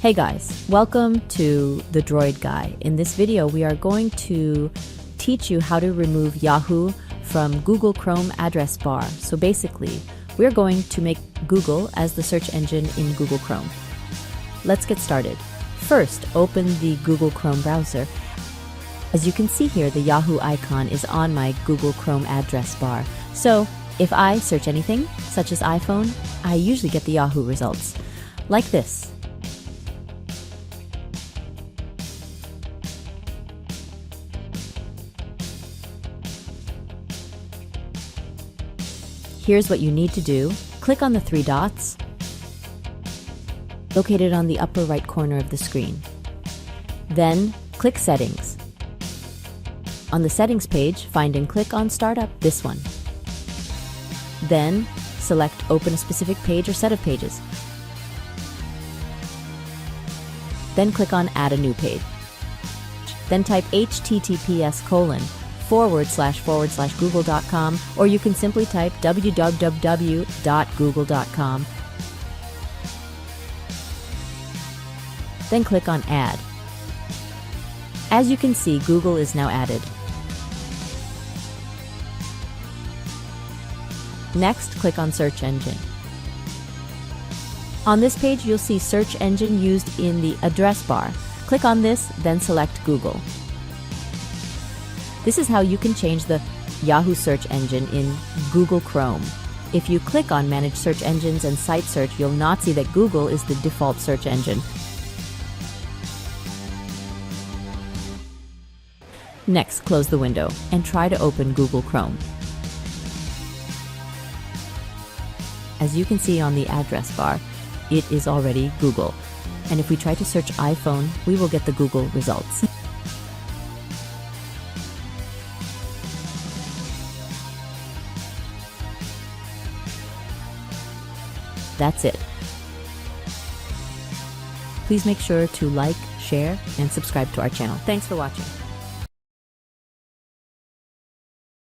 Hey guys, welcome to the Droid Guy. In this video, we are going to teach you how to remove Yahoo from Google Chrome address bar. So basically, we're going to make Google as the search engine in Google Chrome. Let's get started. First, open the Google Chrome browser. As you can see here, the Yahoo icon is on my Google Chrome address bar. So if I search anything, such as iPhone, I usually get the Yahoo results, like this. Here's what you need to do. Click on the three dots located on the upper right corner of the screen. Then click Settings. On the Settings page, find and click on Startup, this one. Then select Open a specific page or set of pages. Then click on Add a new page. Then type https://google.com, or you can simply type www.google.com. Then click on Add. As you can see, Google is now added. Next, click on Search Engine. On this page, you'll see Search Engine used in the address bar. Click on this, then select Google. This is how you can change the Yahoo search engine in Google Chrome. If you click on Manage Search Engines and Site Search, you'll not see that Google is the default search engine. Next, close the window and try to open Google Chrome. As you can see on the address bar, it is already Google. And if we try to search iPhone, we will get the Google results. That's it. Please make sure to like, share, and subscribe to our channel. Thanks for watching.